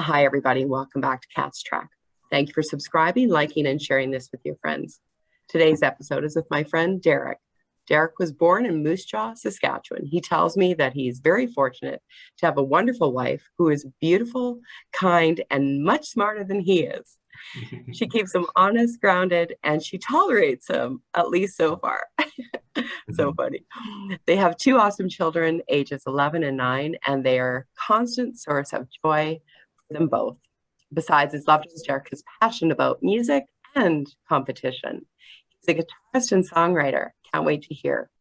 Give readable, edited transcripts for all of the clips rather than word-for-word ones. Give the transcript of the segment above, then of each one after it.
Hi, everybody. Welcome back to Cat's Track. Thank you for subscribing, liking, and sharing this with your friends. Today's episode is with my friend, Derek. Derek was born in Moose Jaw, Saskatchewan. He tells me that he's very fortunate to have a wonderful wife who is beautiful, kind, and much smarter than he is. She keeps him honest, grounded, and she tolerates him, at least so far. So funny. They have two awesome children, ages 11 and 9, and they are a constant source of joy for them both. Besides his love to Derek is passionate about music and competition. He's a guitarist and songwriter. Can't wait to hear.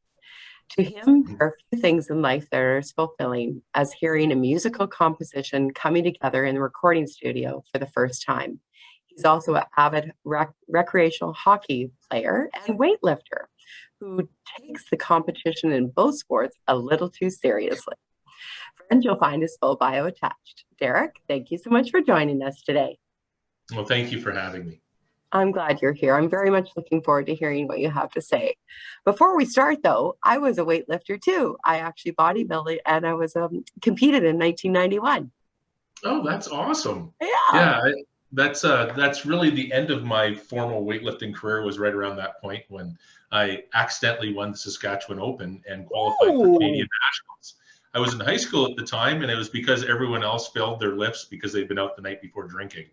To him, there are a few things in life that are as fulfilling as hearing a musical composition coming together in the recording studio for the first time. He's also an avid recreational hockey player and weightlifter who takes the competition in both sports a little too seriously. Friends, you'll find his full bio attached. Derek, thank you so much for joining us today. Well, thank you for having me. I'm glad you're here. I'm very much looking forward to hearing what you have to say. Before we start, though, I was a weightlifter too. I actually bodybuilded and I was competed in 1991. Oh, that's awesome. Yeah. That's really the end of my formal weightlifting career, was right around that point when I accidentally won the Saskatchewan Open and qualified for Canadian Nationals. I was in high school at the time, and it was because everyone else failed their lifts because they'd been out the night before drinking.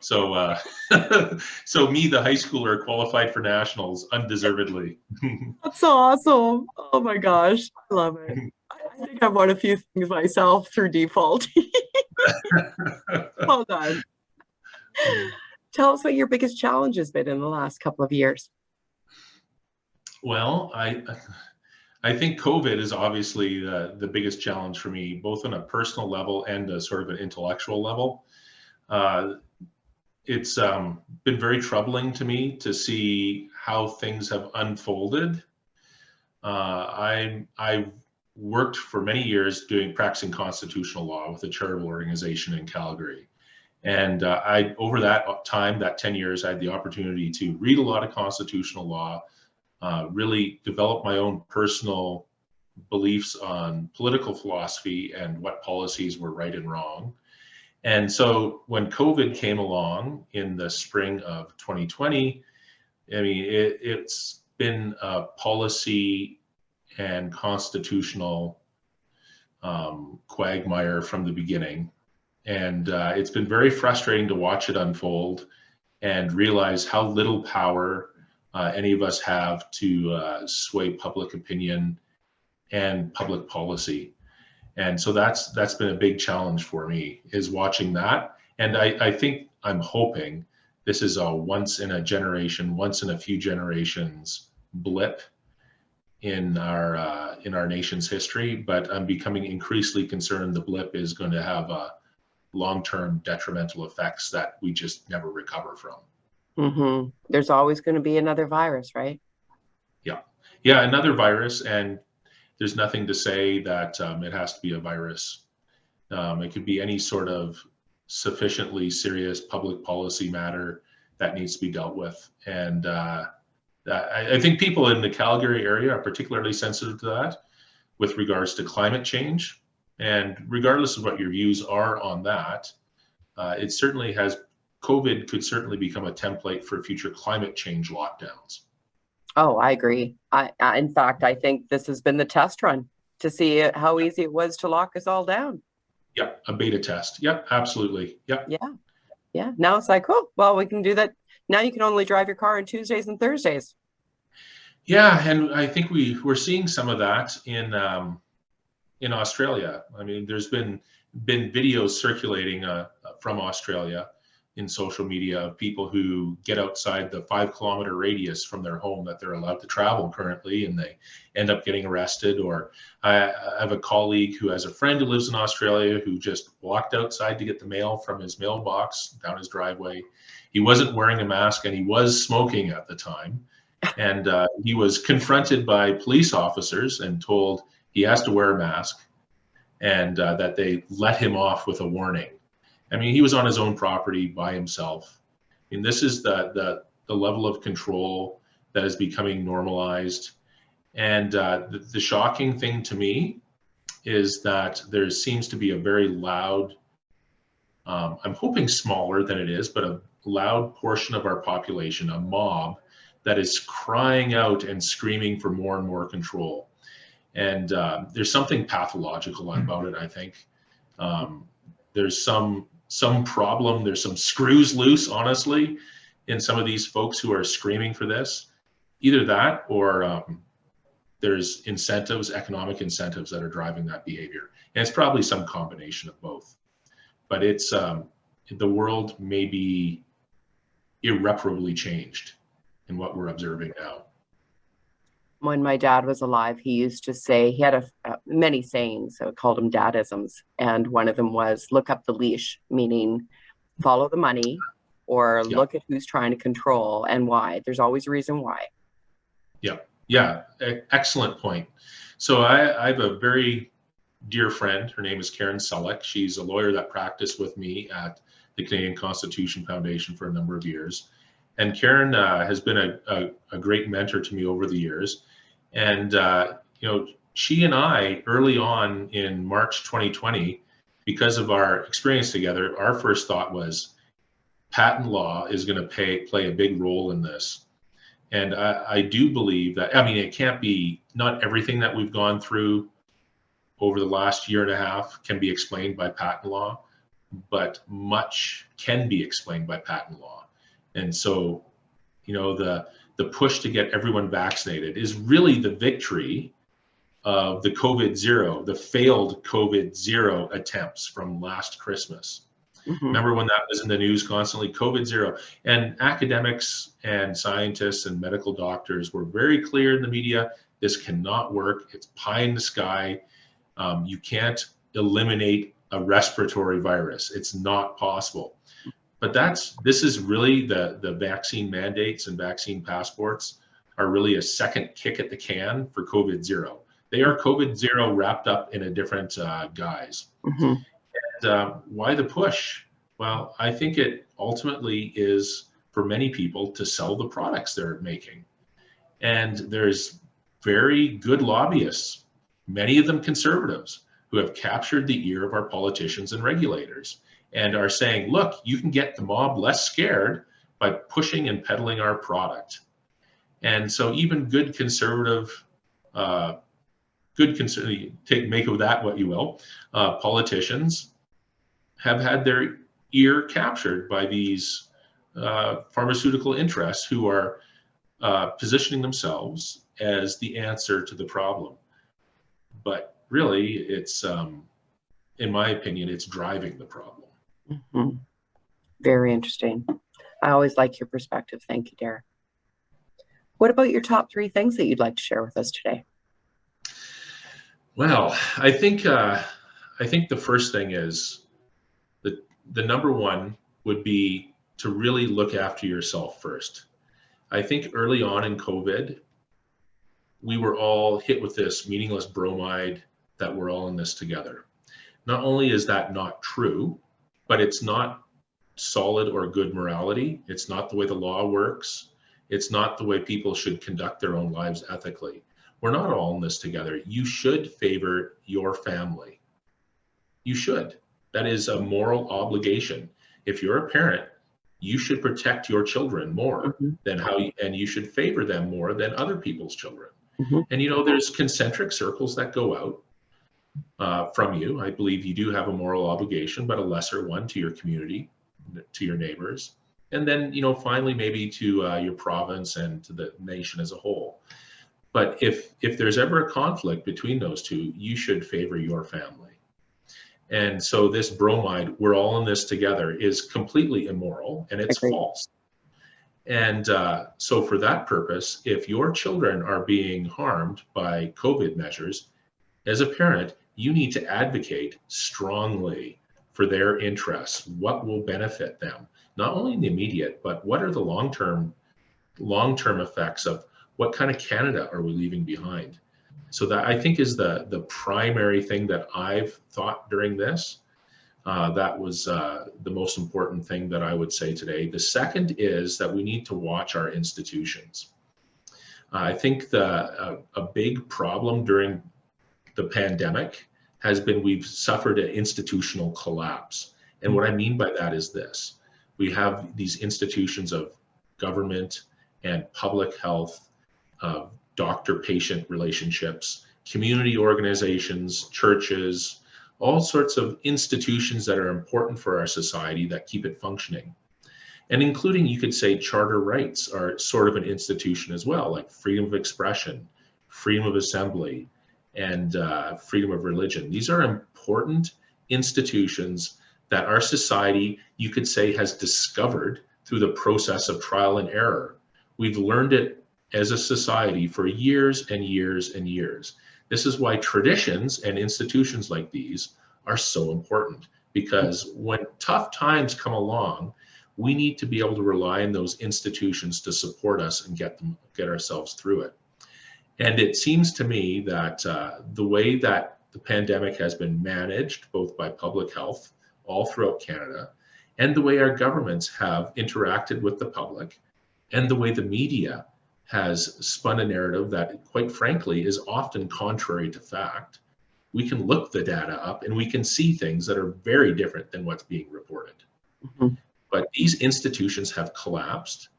So, so me, the high schooler, qualified for nationals undeservedly. That's so awesome. Oh my gosh, I love it. I think I've won a few things myself through default. Well done. Tell us what your biggest challenge has been in the last couple of years. Well, I think COVID is obviously the biggest challenge for me, both on a personal level and a sort of an intellectual level. It's been very troubling to me to see how things have unfolded. I worked for many years practicing constitutional law with a charitable organization in Calgary. And over that time, that 10 years, I had the opportunity to read a lot of constitutional law, really develop my own personal beliefs on political philosophy and what policies were right and wrong. And so when COVID came along in the spring of 2020, I mean, it's been a policy and constitutional quagmire from the beginning. And it's been very frustrating to watch it unfold and realize how little power any of us have to sway public opinion and public policy. And so that's been a big challenge for me, is watching that. And I think, I'm hoping this is a once in a generation, once in a few generations blip in our nation's history. But I'm becoming increasingly concerned the blip is going to have long-term detrimental effects that we just never recover from. Mm-hmm. There's always going to be another virus, right? Yeah, another virus, and there's nothing to say that it has to be a virus. It could be any sort of sufficiently serious public policy matter that needs to be dealt with. And I think people in the Calgary area are particularly sensitive to that with regards to climate change. And regardless of what your views are on that, it certainly has, COVID could certainly become a template for future climate change lockdowns. Oh, I agree. In fact, I think this has been the test run to see how easy it was to lock us all down. Yeah, a beta test. Yep, absolutely. Yep. Yeah. Now it's like, oh, well, we can do that. Now you can only drive your car on Tuesdays and Thursdays. Yeah, and I think we're seeing some of that in Australia. I mean, there's been videos circulating from Australia in social media of people who get outside the 5-kilometer radius from their home that they're allowed to travel currently, and they end up getting arrested. Or I have a colleague who has a friend who lives in Australia who just walked outside to get the mail from his mailbox down his driveway. He wasn't wearing a mask and he was smoking at the time. And he was confronted by police officers and told he has to wear a mask, and that they let him off with a warning. I mean, he was on his own property by himself. I mean, this is the level of control that is becoming normalized. And the shocking thing to me is that there seems to be a very loud I'm hoping smaller than it is, but a loud portion of our population, a mob that is crying out and screaming for more and more control. And there's something pathological about it, I think. There's some problem, there's some screws loose, honestly, in some of these folks who are screaming for this. Either that or there's incentives, economic incentives that are driving that behavior. And it's probably some combination of both. But it's the world may be irreparably changed in what we're observing now. When my dad was alive, he used to say, he had many sayings, so I called them dadisms. And one of them was, look up the leash, meaning follow the money, or look at who's trying to control and why. There's always a reason why. Yeah, excellent point. So I have a very dear friend. Her name is Karen Selleck. She's a lawyer that practiced with me at the Canadian Constitution Foundation for a number of years. And Karen has been a great mentor to me over the years. And, she and I, early on in March 2020, because of our experience together, our first thought was patent law is going to play a big role in this. And I do believe that, it can't be, not everything that we've gone through over the last year and a half can be explained by patent law, but much can be explained by patent law. And so, the push to get everyone vaccinated is really the victory of the COVID zero, the failed COVID zero attempts from last Christmas. Mm-hmm. Remember when that was in the news constantly, COVID zero? And academics and scientists and medical doctors were very clear in the media, this cannot work. It's pie in the sky. You can't eliminate a respiratory virus. It's not possible. But this is really the vaccine mandates and vaccine passports are really a second kick at the can for COVID zero. They are COVID zero wrapped up in a different guise. Mm-hmm. And why the push? Well, I think it ultimately is for many people to sell the products they're making. And there's very good lobbyists, many of them conservatives, who have captured the ear of our politicians and regulators and are saying, look, you can get the mob less scared by pushing and peddling our product. And so even good conservative, make of that what you will, politicians have had their ear captured by these pharmaceutical interests who are positioning themselves as the answer to the problem. But really, it's, in my opinion, it's driving the problem. Mm-hmm. Very interesting. I always like your perspective. Thank you, Derek. What about your top 3 things that you'd like to share with us today? Well, I think the first thing is that the number one would be to really look after yourself first. I think early on in COVID, we were all hit with this meaningless bromide that we're all in this together. Not only is that not true, but it's not solid or good morality. It's not the way the law works. It's not the way people should conduct their own lives ethically. We're not all in this together. You should favor your family. You should. That is a moral obligation. If you're a parent, you should protect your children more than and you should favor them more than other people's children. Mm-hmm. And there's concentric circles that go out from you. I believe you do have a moral obligation, but a lesser one to your community, to your neighbors, and then finally maybe to your province and to the nation as a whole. But if there's ever a conflict between those two, you should favor your family. And so this bromide, we're all in this together, is completely immoral and it's false. And so for that purpose, if your children are being harmed by COVID measures, as a parent, you need to advocate strongly for their interests. What will benefit them? Not only in the immediate, but what are the long-term effects of what kind of Canada are we leaving behind? So that I think is the primary thing that I've thought during this. That was the most important thing that I would say today. The second is that we need to watch our institutions. I think a big problem during the pandemic has been we've suffered an institutional collapse. And what I mean by that is this: we have these institutions of government and public health, doctor-patient relationships, community organizations, churches, all sorts of institutions that are important for our society that keep it functioning. And including, you could say, charter rights are sort of an institution as well, like freedom of expression, freedom of assembly, and freedom of religion. These are important institutions that our society, you could say, has discovered through the process of trial and error. We've learned it as a society for years and years and years. This is why traditions and institutions like these are so important, because when tough times come along, we need to be able to rely on those institutions to support us and get ourselves through it. And it seems to me that the way that the pandemic has been managed, both by public health all throughout Canada, and the way our governments have interacted with the public, and the way the media has spun a narrative that, quite frankly, is often contrary to fact. We can look the data up and we can see things that are very different than what's being reported. Mm-hmm. But these institutions have collapsed.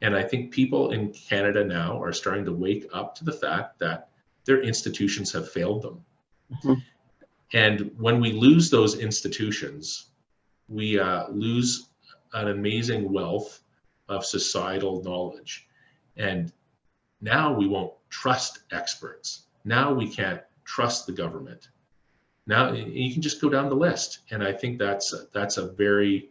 And I think people in Canada now are starting to wake up to the fact that their institutions have failed them. Mm-hmm. And when we lose those institutions, we lose an amazing wealth of societal knowledge. And now we won't trust experts. Now we can't trust the government. Now you can just go down the list. And I think that's a very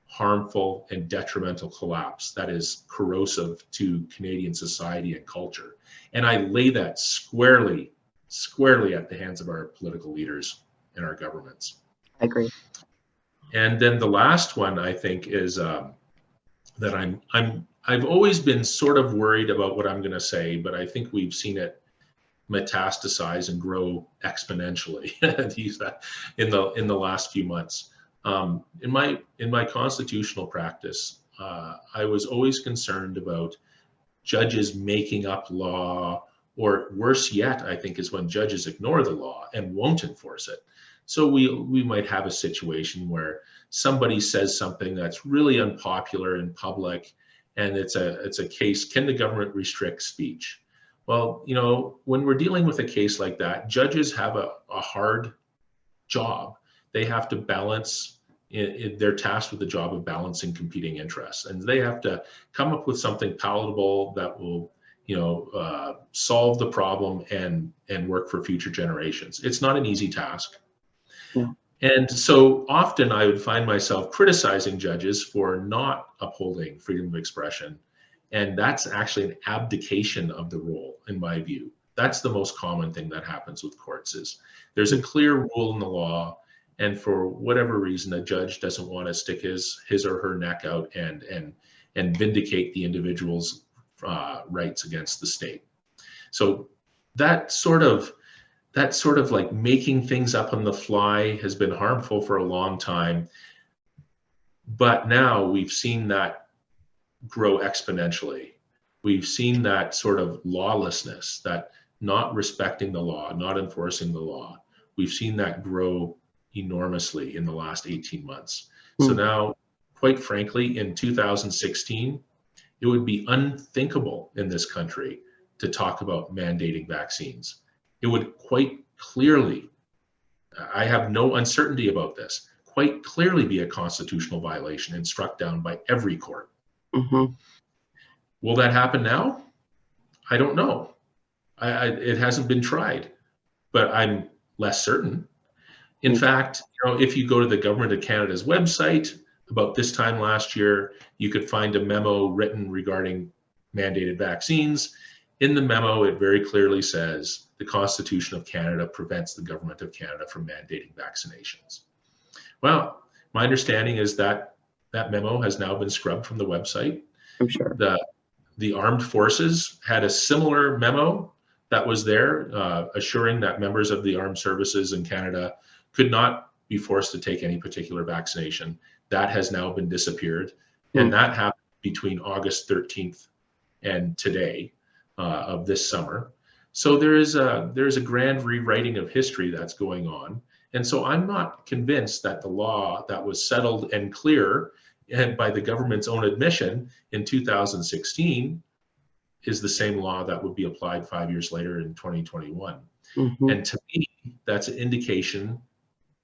harmful and detrimental collapse that is corrosive to Canadian society and culture. And I lay that squarely at the hands of our political leaders and our governments. I agree. And then the last one, I think, is that I've always been sort of worried about what I'm going to say, but I think we've seen it metastasize and grow exponentially in the last few months. In my constitutional practice, I was always concerned about judges making up law, or worse yet, I think, is when judges ignore the law and won't enforce it. So we might have a situation where somebody says something that's really unpopular in public, and it's a case, can the government restrict speech? Well, when we're dealing with a case like that, judges have a hard job. They have to balance, they're tasked with the job of balancing competing interests, and they have to come up with something palatable that will solve the problem and work for future generations. It's not an easy task. Yeah. And so often I would find myself criticizing judges for not upholding freedom of expression. And that's actually an abdication of the role, in my view. That's the most common thing that happens with courts is there's a clear rule in the law, and for whatever reason, a judge doesn't want to stick his or her neck out and vindicate the individual's rights against the state. So that sort of like making things up on the fly has been harmful for a long time. But now we've seen that grow exponentially. We've seen that sort of lawlessness, that not respecting the law, not enforcing the law. We've seen that grow enormously in the last 18 months. So now, quite frankly, in 2016, it would be unthinkable in this country to talk about mandating vaccines. It would quite clearly, I have no uncertainty about this, quite clearly be a constitutional violation and struck down by every court. Mm-hmm. Will that happen now? I don't know. It hasn't been tried, but I'm less certain. In fact, if you go to the Government of Canada's website, about this time last year, you could find a memo written regarding mandated vaccines. In the memo, it very clearly says the Constitution of Canada prevents the Government of Canada from mandating vaccinations. Well, my understanding is that that memo has now been scrubbed from the website. I'm sure. The armed forces had a similar memo that was there, assuring that members of the armed services in Canada could not be forced to take any particular vaccination. That has now been disappeared. And that happened between August 13th and today of this summer. So there is a grand rewriting of history that's going on. And so I'm not convinced that the law that was settled and clear and by the government's own admission in 2016 is the same law that would be applied 5 years later in 2021. Mm-hmm. And to me, that's an indication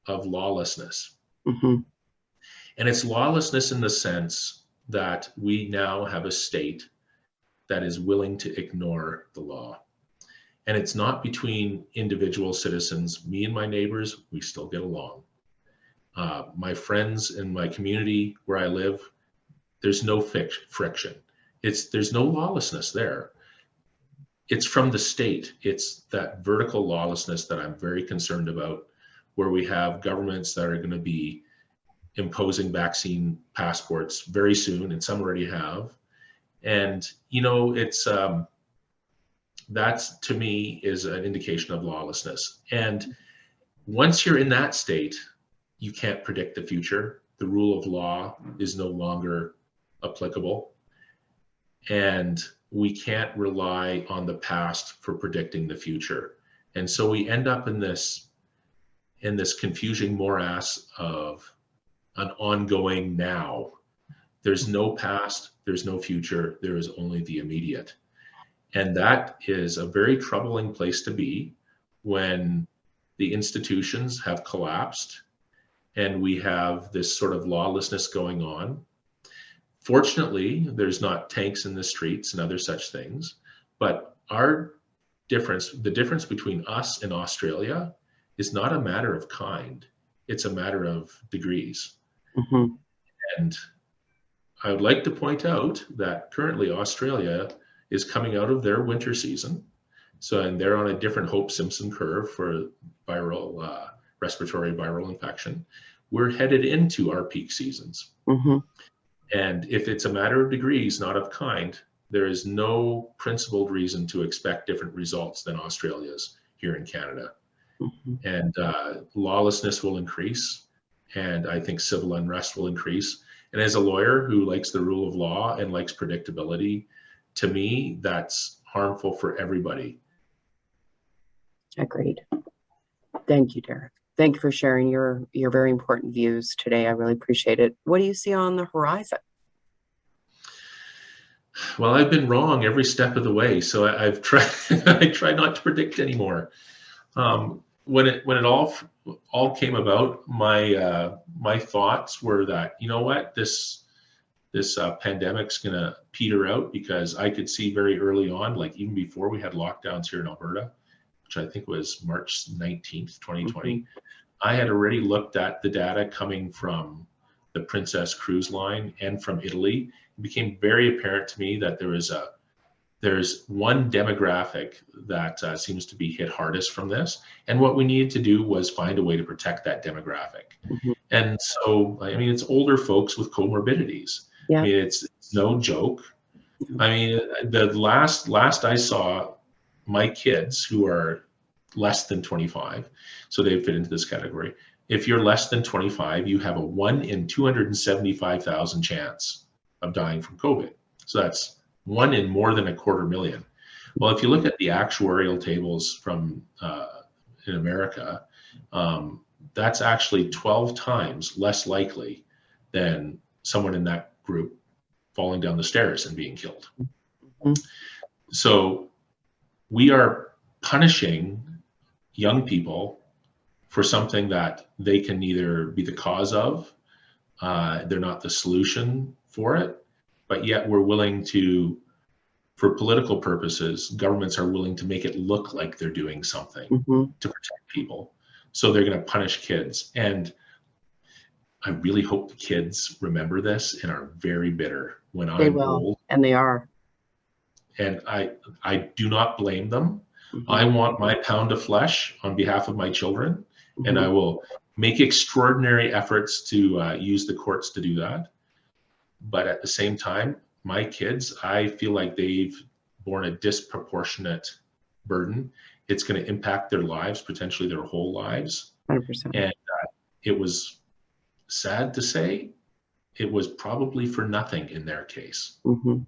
of lawlessness. Mm-hmm. And it's lawlessness in the sense that we now have a state that is willing to ignore the law. And it's not between individual citizens. Me and my neighbors, we still get along. My friends in my community where I live, there's no friction. There's no lawlessness there. It's from the state. It's that vertical lawlessness that I'm very concerned about, where we have governments that are going to be imposing vaccine passports very soon, and some already have. And, you know, it's that's, to me, is an indication of lawlessness. And once you're in that state, you can't predict the future. The rule of law is no longer applicable. And we can't rely on the past for predicting the future. And so we end up in this confusing morass of an ongoing now. There's no past, there's no future, there is only the immediate. And that is a very troubling place to be when the institutions have collapsed and we have this sort of lawlessness going on. Fortunately, there's not tanks in the streets and other such things, but the difference between us and Australia is not a matter of kind, it's a matter of degrees. Mm-hmm. And I would like to point out that currently Australia is coming out of their winter season. And they're on a different Hope-Simpson curve for respiratory viral infection. We're headed into our peak seasons. Mm-hmm. And if it's a matter of degrees, not of kind, there is no principled reason to expect different results than Australia's here in Canada. Mm-hmm. And lawlessness will increase, and I think civil unrest will increase. And as a lawyer who likes the rule of law and likes predictability, to me, that's harmful for everybody. Agreed. Thank you, Derek. Thank you for sharing your very important views today. I really appreciate it. What do you see on the horizon? Well, I've been wrong every step of the way, so I've tried. I try not to predict anymore. When it all came about, my thoughts were that, you know what, this pandemic's gonna peter out, because I could see very early on, like even before we had lockdowns here in Alberta, which I think was March 19th, 2020, mm-hmm. I had already looked at the data coming from the Princess Cruise Line and from Italy. It became very apparent to me that there's one demographic that seems to be hit hardest from this. And what we needed to do was find a way to protect that demographic. Mm-hmm. And so, I mean, it's older folks with comorbidities. Yeah. I mean, it's no joke. I mean, the last I saw, my kids who are less than 25, so they fit into this category. If you're less than 25, you have a 1 in 275,000 chance of dying from COVID. So that's 1 in more than 250,000. Well, if you look at the actuarial tables from in America, that's actually 12 times less likely than someone in that group falling down the stairs and being killed. Mm-hmm. So we are punishing young people for something that they can neither be the cause of, they're not the solution for it, but yet we're willing to, for political purposes, governments are willing to make it look like they're doing something mm-hmm. to protect people. So they're going to punish kids. And I really hope the kids remember this and are very bitter when I'm old. And they are. And I do not blame them. Mm-hmm. I want my pound of flesh on behalf of my children, mm-hmm. and I will make extraordinary efforts to use the courts to do that. But at the same time, my kids, I feel like they've borne a disproportionate burden. It's going to impact their lives, potentially their whole lives. 100%. And it was sad to say, it was probably for nothing in their case. Mm-hmm.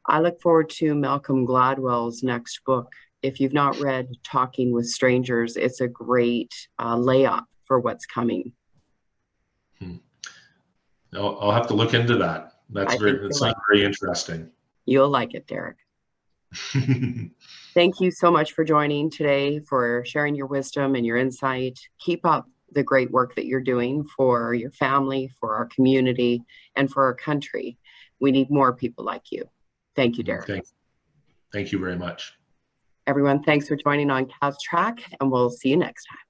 I look forward to Malcolm Gladwell's next book, if you've not read Talking with Strangers, it's a great layup for what's coming. I'll have to look into that. That sounds very interesting. You'll like it, Derek. Thank you so much for joining today, for sharing your wisdom and your insight. Keep up the great work that you're doing for your family, for our community, and for our country. We need more people like you. Thank you, Derek. Thank you very much. Everyone, thanks for joining on Cats Track, and we'll see you next time.